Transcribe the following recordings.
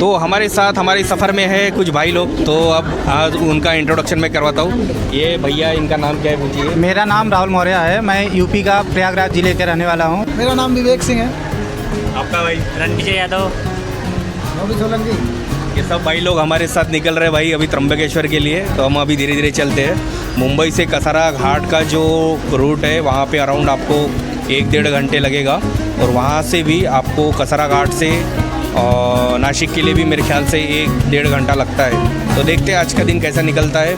तो हमारे साथ हमारे सफ़र में है कुछ भाई लोग, तो अब आज उनका इंट्रोडक्शन मैं करवाता हूँ। ये भैया, इनका नाम क्या है पूछिए। मेरा नाम राहुल मौर्य है, मैं यूपी का प्रयागराज जिले के रहने वाला हूँ। मेरा नाम विवेक सिंह है। आपका भाई? रणविजय यादव। रवि सोलंकी। ये सब भाई लोग हमारे साथ निकल रहे भाई अभी त्र्यंबकेश्वर के लिए। तो हम अभी धीरे धीरे चलते हैं। मुंबई से कसारा घाट का जो रूट है वहाँ पे अराउंड आपको 1-1.5 घंटे लगेगा, और वहाँ से भी आपको कसारा घाट से नासिक के लिए भी मेरे ख्याल से 1-1.5 घंटा लगता है। तो देखते हैं आज का दिन कैसा निकलता है।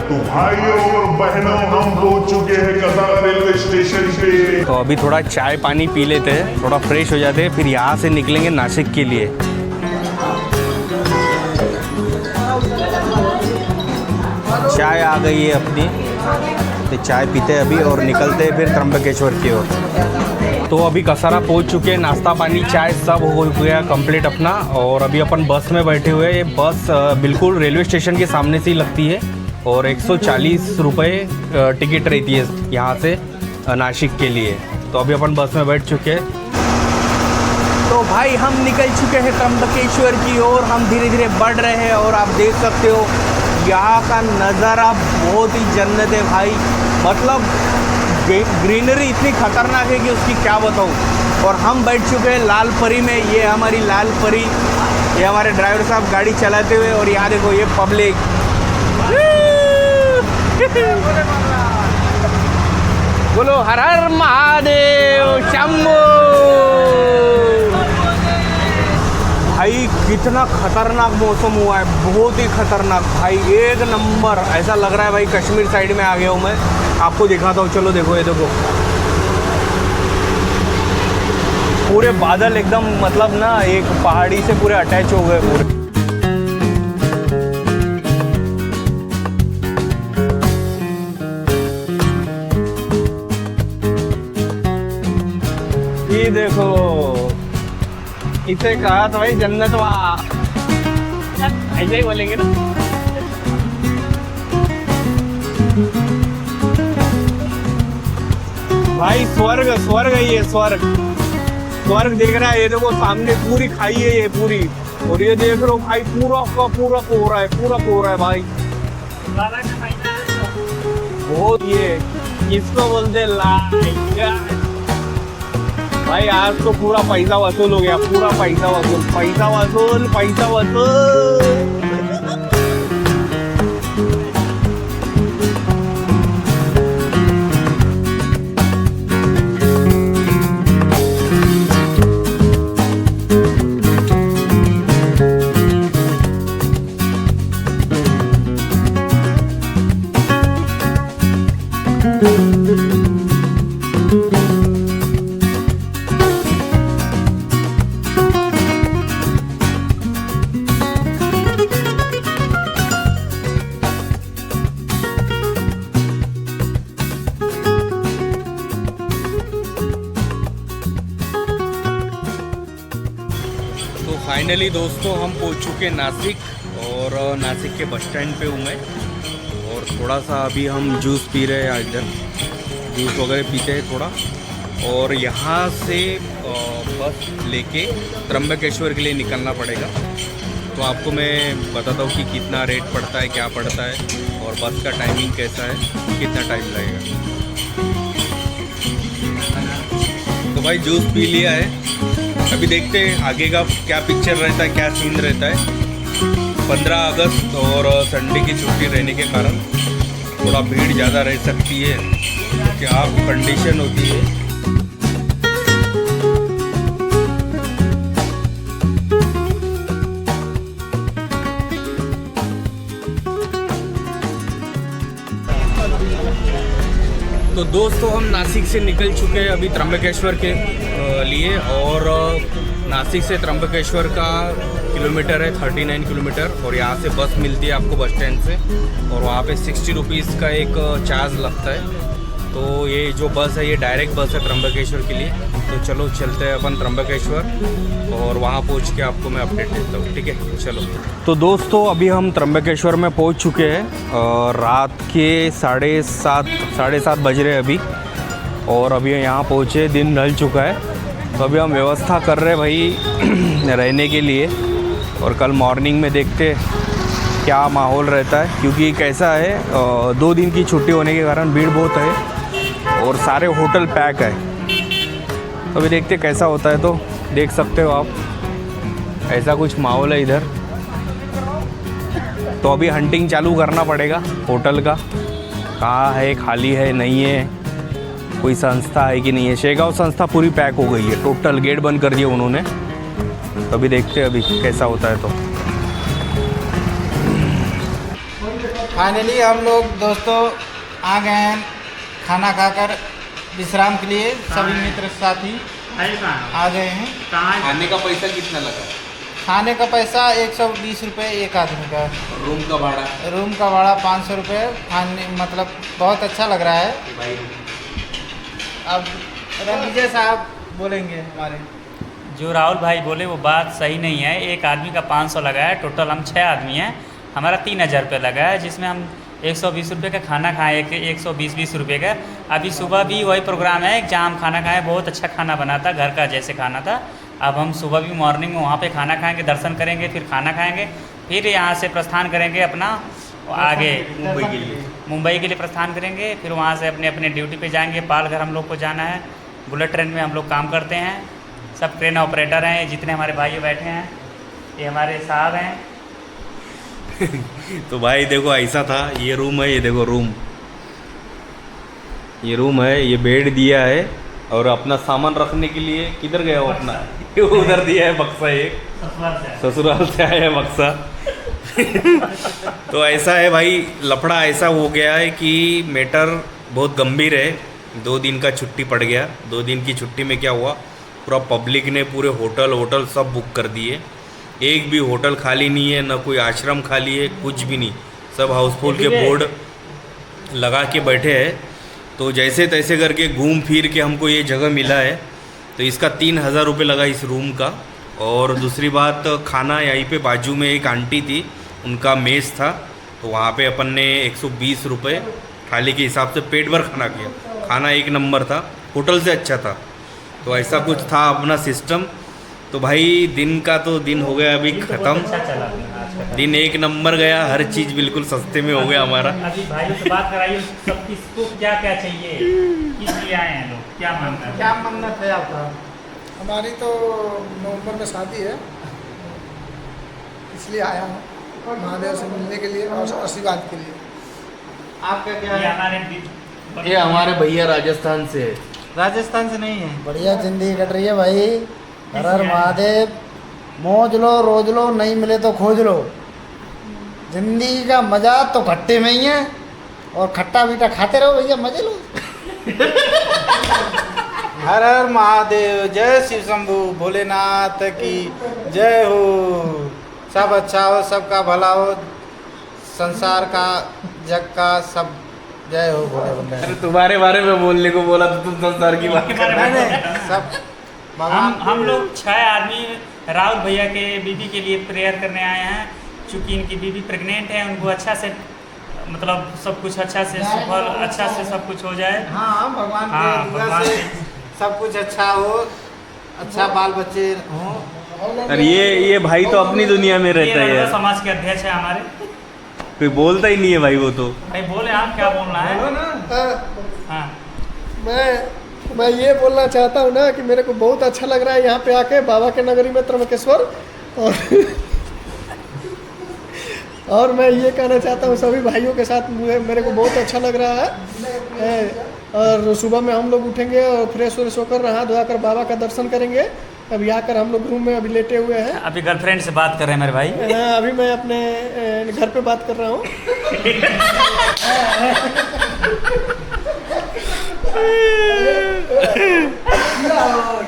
तो भाइयों और बहनों, हम पहुंच चुके हैं कसारा रेलवे स्टेशन पे। तो अभी थोड़ा चाय पानी पी लेते हैं, थोड़ा फ्रेश हो जाते हैं, फिर यहाँ से निकलेंगे नासिक के लिए। चाय आ गई है अपनी, तो चाय पीते हैं अभी और निकलते हैं फिर त्र्यंबकेश्वर की ओर। तो अभी कसारा पहुंच चुके हैं, नाश्ता पानी चाय सब हो गया कंप्लीट अपना, और अभी अपन बस में बैठे हुए हैं। ये बस बिल्कुल रेलवे स्टेशन के सामने से ही लगती है, और 140 रुपये टिकट रहती है यहाँ से नासिक के लिए। तो अभी अपन बस में बैठ चुके हैं। तो भाई हम निकल चुके हैं त्र्यंबकेश्वर की ओर। हम धीरे धीरे बढ़ रहे हैं, और आप देख सकते हो यहाँ का नज़ारा बहुत ही जन्नत है भाई। मतलब ग्रीनरी इतनी खतरनाक है कि उसकी क्या बताऊँ। और हम बैठ चुके हैं लाल परी में। ये हमारी लाल परी, ये हमारे ड्राइवर साहब गाड़ी चलाते हुए, और यहाँ देखो ये पब्लिक। बोलो हर हर महादेव शंभो। भाई कितना खतरनाक मौसम हुआ है, बहुत ही खतरनाक भाई, एक नंबर। ऐसा लग रहा है भाई कश्मीर साइड में आ गया हूँ मैं। आपको दिखाता हूँ, चलो देखो, ये देखो पूरे बादल एकदम, मतलब ना एक पहाड़ी से पूरे अटैच हो गए पूरे। ये देखो, इसे कहा तो भाई जन्नत वहाँ, ऐसे ही बोलेंगे ना। भाई स्वर्ग, स्वर्ग है ये, स्वर्ग स्वर्ग दिख रहा है। ये देखो सामने पूरी खाई है ये पूरी, और ये देख लो भाई पूरा का पूरा कोहरा है, पूरा कोहरा है भाई। बहुत ये इसको बोलते लाइट भाई। आज तो पूरा पैसा वसूल हो गया, पूरा पैसा वसूल, पैसा वसूल, पैसा वसूल। फाइनली दोस्तों हम पहुंच चुके हैं नासिक, और नासिक के बस स्टैंड पे हूँ मैं। और थोड़ा सा अभी हम जूस पी रहे हैं, इधर जूस वगैरह पीते हैं थोड़ा। और यहाँ से बस लेके त्र्यंबकेश्वर के लिए निकलना पड़ेगा। तो आपको मैं बताता हूँ कि कितना रेट पड़ता है, क्या पड़ता है, और बस का टाइमिंग कैसा है, कितना टाइम लगेगा। तो भाई जूस पी लिया है, अभी देखते हैं आगे का क्या पिक्चर रहता है, क्या सीन रहता है। 15 अगस्त और संडे की छुट्टी रहने के कारण थोड़ा भीड़ ज़्यादा रह सकती है, क्योंकि आप कंडीशन होती है। तो दोस्तों हम नासिक से निकल चुके हैं अभी त्र्यंबकेश्वर के लिए, और नासिक से त्र्यंबकेश्वर का किलोमीटर है 39 किलोमीटर, और यहाँ से बस मिलती है आपको बस स्टैंड से, और वहाँ पे 60 रुपीज़ का एक चार्ज लगता है। तो ये जो बस है ये डायरेक्ट बस है त्र्यंबकेश्वर के लिए। तो चलो चलते हैं अपन त्र्यंबकेश्वर, और वहाँ पहुँच के आपको मैं अपडेट देता हूँ, ठीक है चलो। तो दोस्तों अभी हम त्र्यंबकेश्वर में पहुँच चुके हैं, और रात के 7:30 बज रहे हैं अभी। और अभी यहाँ पहुँचे, दिन ढल चुका है। तो अभी हम व्यवस्था कर रहे हैं भाई रहने के लिए, और कल मॉर्निंग में देखते क्या माहौल रहता है, क्योंकि कैसा है 2 दिन की छुट्टी होने के कारण भीड़ बहुत है और सारे होटल पैक है। तो अभी देखते कैसा होता है। तो देख सकते हो आप, ऐसा कुछ माहौल है इधर। तो अभी हंटिंग चालू करना पड़ेगा होटल का, कहाँ है, खाली है नहीं है, कोई संस्था है कि नहीं है। शेगांव संस्था पूरी पैक हो गई है, टोटल गेट बंद कर दिए उन्होंने। तो अभी देखते हैं अभी कैसा होता है। तो फाइनली हम लोग दोस्तों आ गए हैं खाना खाकर विश्राम के लिए। सभी मित्र साथी आ गए हैं। खाने का पैसा कितना लगा? खाने का पैसा 120 रुपये एक आदमी का। रूम का भाड़ा? रूम का भाड़ा 500 रुपये। खाने मतलब बहुत अच्छा लग रहा है भाई। अब रंजीत साहब बोलेंगे हमारे। जो राहुल भाई बोले वो बात सही नहीं है। एक आदमी का 500 लगा है, टोटल हम 6 आदमी हैं, हमारा 3000 रुपये लगा है, जिसमें हम 120 रुपये का खाना खाएँ, 120 रुपये का। अभी सुबह भी वही प्रोग्राम है जहाँ हम खाना खाएँ, बहुत अच्छा खाना बना था, घर का जैसे खाना था। अब हम सुबह भी मॉर्निंग में वहाँ पे खाना खाएंगे, दर्शन करेंगे, फिर खाना खाएंगे, फिर यहाँ से प्रस्थान करेंगे अपना आगे मुंबई के लिए प्रस्थान करेंगे। फिर वहाँ से अपने अपने ड्यूटी पे जाएंगे। पालघर हम लोग को जाना है। बुलेट ट्रेन में हम लोग काम करते हैं, सब ट्रेन ऑपरेटर हैं। जितने हमारे भाई बैठे हैं ये हमारे साहब हैं। तो भाई देखो ऐसा था, ये रूम है, ये देखो रूम, ये रूम है, ये बेड दिया है, और अपना सामान रखने के लिए किधर गया हो अपना उधर दिया है बक्सा, एक ससुराल से आया है बक्सा। तो ऐसा है भाई, लफड़ा ऐसा हो गया है कि मैटर बहुत गंभीर है। 2 दिन का छुट्टी पड़ गया। 2 दिन की छुट्टी में क्या हुआ, पूरा पब्लिक ने पूरे होटल सब बुक कर दिए। एक भी होटल खाली नहीं है, ना कोई आश्रम खाली है, कुछ भी नहीं। सब हाउसफुल के बोर्ड लगा के बैठे हैं। तो जैसे तैसे करके घूम फिर के हमको ये जगह मिला है। तो इसका 3000 रुपये लगा इस रूम का। और दूसरी बात, खाना यहीं पे बाजू में एक आंटी थी, उनका मेस था, तो वहाँ पे अपन ने 120 रुपये थाली के हिसाब से पेट भर खाना किया। खाना एक नंबर था, होटल से अच्छा था। तो ऐसा कुछ था अपना सिस्टम। तो भाई दिन का तो दिन हो गया अभी ख़त्म। दिन एक नंबर गया, हर चीज़ बिल्कुल सस्ते में हो गया हमारा। अभी भाई से बात कराइए, सब किसको क्या क्या चाहिए, किस लिए आए हैं लोग, क्या मांगना है? क्या मन्नत है आपका? हमारी तो नवंबर में शादी है, इसलिए आया हूँ महादेव से मिलने के लिए और आशीर्वाद के लिए। आपका क्या ये है? ये हमारे भैया राजस्थान से है। राजस्थान से नहीं है? बढ़िया जिंदगी कट रही है भाई। हर हर महादेव। मौज लो, रोज लो, नहीं मिले तो खोज लो। जिंदगी का मजा तो खट्टे में ही है, और खट्टा मीठा खाते रहो भैया, मजे लो। हर हर महादेव, जय शिव शंभू भोलेनाथ की जय हो। सब अच्छा हो, सबका भला हो, संसार का, जग का, सब जय हो भोले भंडारी। अरे तुम्हारे बारे में बोलने को बोला तो तुम संसार की बात कर रहे नहीं, सब हम लोग 6 आदमी राहुल भैया के बीबी के लिए प्रेयर करने आए हैं। चूँकि इनकी बीबी प्रेग्नेंट है, उनको अच्छा से मतलब सब कुछ अच्छा से सफल, अच्छा से सब कुछ हो जाए। हाँ, भगवान हाँ, के दुआ भगवान से से। सब कुछ अच्छा हो, अच्छा बाल बच्चे हों। अरे ये भाई तो अपनी दुनिया में ये रहता है रघुवर यार, समाज के अध्यक्ष है हमारे। कोई बोलता ही नहीं है भाई वो तो। भाई बोले आप क्या बोलना है? बोलो ना। हाँ, मैं ये बोलना चाहता हूँ ना कि मेरे को बहुत अच्छा लग रहा है यहाँ पे आके, बाबा के नगरी में त्र्यंबकेश्वर। और मैं ये कहना चाहता हूँ सभी भाइयों के साथ, मेरे को बहुत अच्छा लग रहा है। और सुबह में हम लोग उठेंगे और फ्रेश व्रेश होकर नहा धोआ कर बाबा का दर्शन करेंगे। अभी आकर हम लोग रूम में अभी लेटे हुए हैं। अभी गर्लफ्रेंड से बात कर रहे हैं मेरे भाई। हाँ, अभी मैं अपने घर पे बात कर रहा हूँ।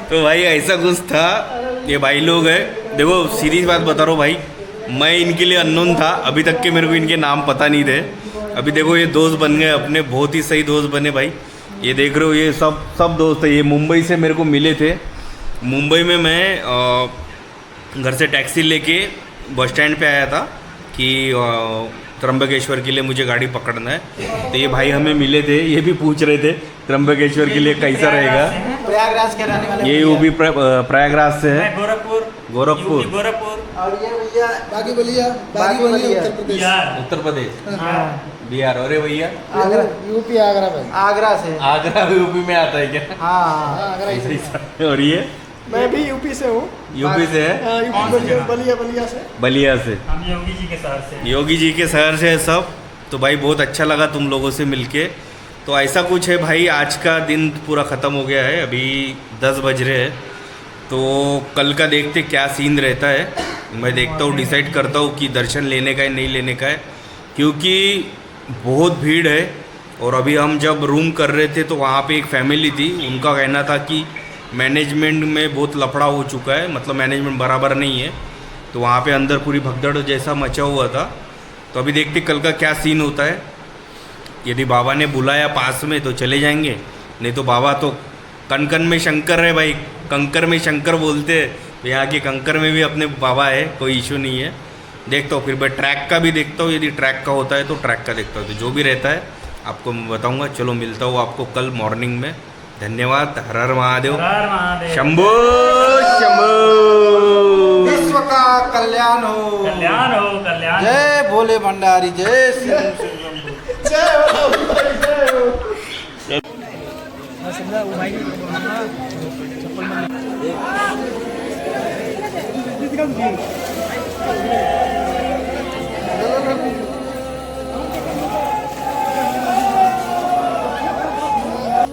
तो भाई ऐसा कुछ था, ये भाई लोग है। देखो सीरीज बात बता रहा हूँ भाई, मैं इनके लिए अननोन था, अभी तक के मेरे को इनके नाम पता नहीं थे। अभी देखो ये दोस्त बन गए अपने, बहुत ही सही दोस्त बने भाई। ये देख रहे हो, ये सब दोस्त है। ये मुंबई से मेरे को मिले थे। मुंबई में मैं घर से टैक्सी लेके बस स्टैंड पे आया था कि त्र्यंबकेश्वर के लिए मुझे गाड़ी पकड़ना है। तो ये भाई हमें मिले थे, ये भी पूछ रहे थे त्र्यंबकेश्वर के लिए कैसा रहेगा। प्रयागराज के रहने वाले ये भी प्रयागराज से है, मैं गोरखपुर गोरखपुर और ये भैया बागी बलिया उत्तर प्रदेश। उत्तर प्रदेश, बिहार। और ये भैया आगरा, यूपी आगरा भाई। आगरा से। आगरा यूपी में आता है क्या? हाँ आगरा ही से। और ये मैं भी यूपी से हूँ। यूपी से है, यूपी बलिया से। बलिया से। हम योगी जी के शहर से। योगी जी के शहर से है सब। तो भाई बहुत अच्छा लगा तुम लोगों से मिलके। तो ऐसा कुछ है भाई, आज का दिन पूरा ख़त्म हो गया है, अभी 10 बज रहे हैं। तो कल का देखते क्या सीन रहता है। मैं देखता हूँ, डिसाइड करता हूँ कि दर्शन लेने का है नहीं लेने का है, क्योंकि बहुत भीड़ है। और अभी हम जब रूम कर रहे थे तो वहाँ पे एक फैमिली थी, उनका कहना था कि मैनेजमेंट में बहुत लफड़ा हो चुका है, मतलब मैनेजमेंट बराबर नहीं है। तो वहाँ पे अंदर पूरी भगदड़ जैसा मचा हुआ था। तो अभी देखते कल का क्या सीन होता है। यदि बाबा ने बुलाया पास में तो चले जाएंगे, नहीं तो बाबा तो कन कन में शंकर है भाई, कंकर में शंकर बोलते हैं। तो यहाँ के कंकर में भी अपने बाबा है, कोई इशू नहीं है। देखता हूँ फिर मैं ट्रैक का भी देखता हूँ, यदि ट्रैक का होता है तो ट्रैक का देखता हूँ। तो जो भी रहता है आपको मैं बताऊँगा। चलो मिलता हूँ आपको कल मॉर्निंग में। धन्यवाद। हर हर महादेव, हर हर महादेव। शंभो शंभो। विश्व का कल्याण हो, कल्याण हो, कल्याण। जय भोले भंडारी, जय श्री शंभू।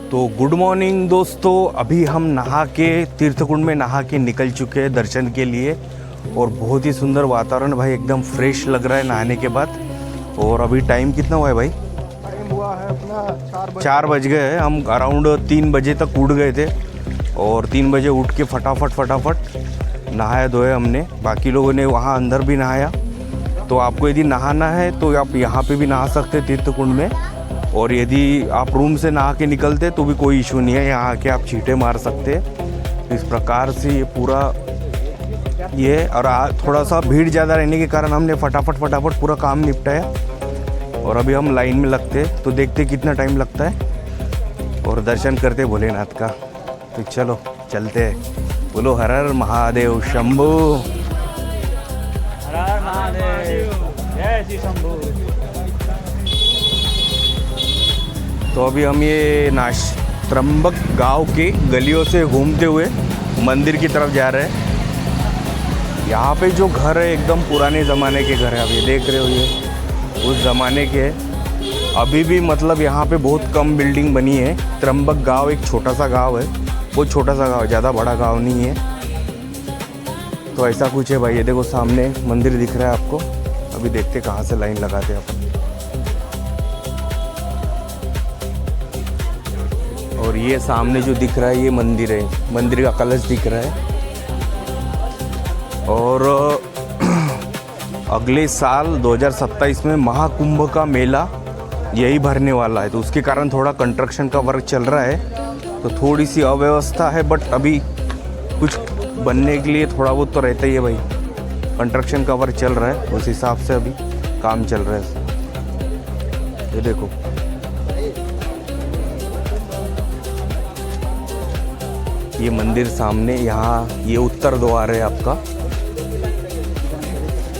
तो गुड मॉर्निंग दोस्तों, अभी हम नहा के तीर्थकुंड में नहा के निकल चुके हैं दर्शन के लिए। और बहुत ही सुंदर वातावरण भाई, एकदम फ्रेश लग रहा है नहाने के बाद। और अभी टाइम कितना हुआ है भाई? टाइम हुआ है अपना 4 बज गए हैं। हम अराउंड 3 बजे तक उठ गए थे और 3 बजे उठ के फटाफट नहाया धोया हमने। बाकी लोगों ने वहाँ अंदर भी नहाया। तो आपको यदि नहाना है तो आप यहाँ पे भी नहा सकते हैं तीर्थकुंड में। और यदि आप रूम से नहा के निकलते तो भी कोई इशू नहीं है, यहाँ आके आप छींटे मार सकते हैं। इस प्रकार से ये पूरा ये। और थोड़ा सा भीड़ ज़्यादा रहने के कारण हमने फटाफट पूरा काम निपटाया। और अभी हम लाइन में लगते, तो देखते कितना टाइम लगता है और दर्शन करते भोलेनाथ का। तो चलो चलते हैं। बोलो हर हर महादेव शंभू। हर हर महादेव, जय श्री शंभू। तो अभी हम ये त्र्यंबक गांव के गलियों से घूमते हुए मंदिर की तरफ जा रहे हैं। यहाँ पे जो घर है एकदम पुराने ज़माने के घर है। अब ये देख रहे हो, ये उस ज़माने के हैं। अभी भी मतलब यहाँ पे बहुत कम बिल्डिंग बनी है। त्र्यंबक गांव एक छोटा सा गांव है, बहुत छोटा सा गांव है, ज़्यादा बड़ा गांव नहीं है। तो ऐसा कुछ है भाई। ये देखो सामने मंदिर दिख रहा है आपको। अभी देखते कहाँ से लाइन लगाते हैं अपन। और ये सामने जो दिख रहा है ये मंदिर है, मंदिर का कलश दिख रहा है। और अगले साल 2027 में महाकुंभ का मेला यही भरने वाला है। तो उसके कारण थोड़ा कंस्ट्रक्शन का वर्क चल रहा है, तो थोड़ी सी अव्यवस्था है। बट अभी कुछ बनने के लिए थोड़ा बहुत तो रहता ही है भाई। कंस्ट्रक्शन का वर्क चल रहा है, उस हिसाब से अभी काम चल रहा है। ये देखो ये मंदिर सामने, यहाँ ये उत्तर द्वार है आपका।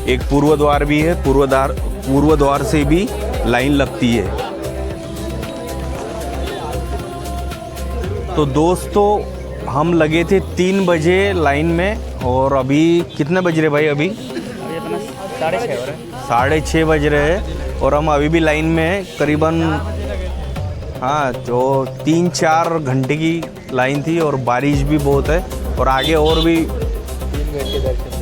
एक पूर्व द्वार भी है, पूर्व द्वार से भी लाइन लगती है। तो दोस्तों हम लगे थे 3 बजे लाइन में। और अभी कितने बज रहे भाई? अभी अपना 6:30 हो रहा है। 6:30 बज रहे हैं और हम अभी भी लाइन में हैं करीबन। हाँ, जो 3-4 घंटे की लाइन थी और बारिश भी बहुत है। और आगे और भी 3 घंटे दर्शन।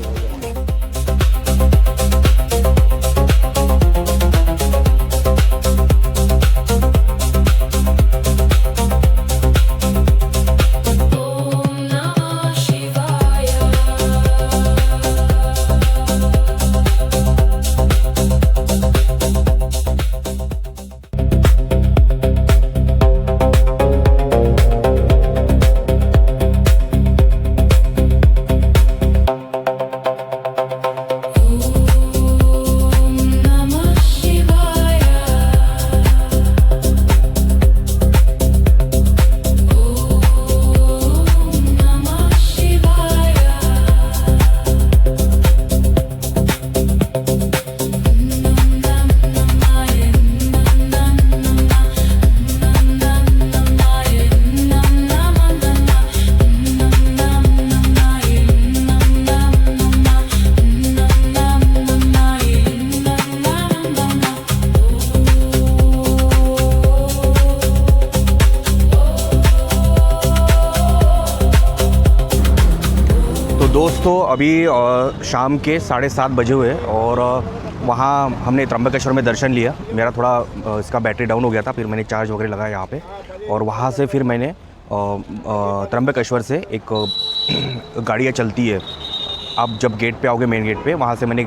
दोस्तों अभी शाम के 7:30 बजे हुए और वहाँ हमने त्र्यंबकेश्वर में दर्शन लिया। मेरा थोड़ा इसका बैटरी डाउन हो गया था, फिर मैंने चार्ज वगैरह लगाया यहाँ पे और वहाँ से फिर मैंने त्र्यंबकेश्वर से एक गाड़ियाँ चलती है, आप जब गेट पे आओगे मेन गेट पे, वहाँ से मैंने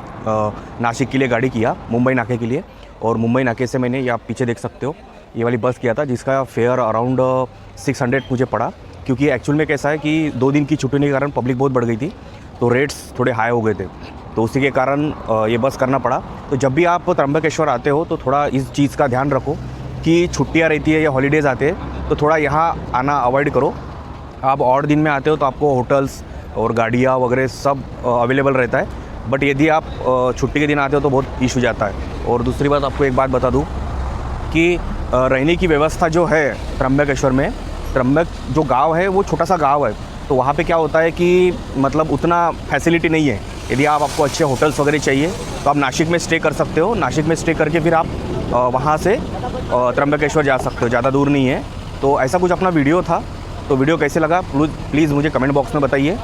नासिक के लिए गाड़ी किया, मुंबई नाके के लिए। और मुंबई नाके से मैंने ये आप पीछे देख सकते हो ये वाली बस किया था, जिसका फेयर अराउंड 600 मुझे पड़ा। क्योंकि एक्चुअल में कैसा है कि 2 दिन की छुट्टी होने के कारण पब्लिक बहुत बढ़ गई थी, तो रेट्स थोड़े हाई हो गए थे, तो उसी के कारण ये बस करना पड़ा। तो जब भी आप त्र्यंबकेश्वर आते हो तो थोड़ा इस चीज़ का ध्यान रखो कि छुट्टियाँ रहती है या हॉलीडेज़ आते हैं तो थोड़ा यहाँ आना अवॉइड करो। आप और दिन में आते हो तो आपको होटल्स और गाड़ियाँ वगैरह सब अवेलेबल रहता है, बट यदि आप छुट्टी के दिन आते हो तो बहुत इशू जाता है। और दूसरी बात आपको एक बात बता दूँ कि रहने की व्यवस्था जो है त्र्यंबकेश्वर में, त्र्यंबक जो गांव है वो छोटा सा गांव है, तो वहाँ पे क्या होता है कि मतलब उतना फैसिलिटी नहीं है। यदि आपको अच्छे होटल्स वगैरह चाहिए तो आप नासिक में स्टे कर सकते हो, नासिक में स्टे करके फिर आप वहाँ से त्र्यंबकेश्वर जा सकते हो, ज़्यादा दूर नहीं है। तो ऐसा कुछ अपना वीडियो था, तो वीडियो कैसे लगा प्लीज़ मुझे कमेंट बॉक्स में बताइए।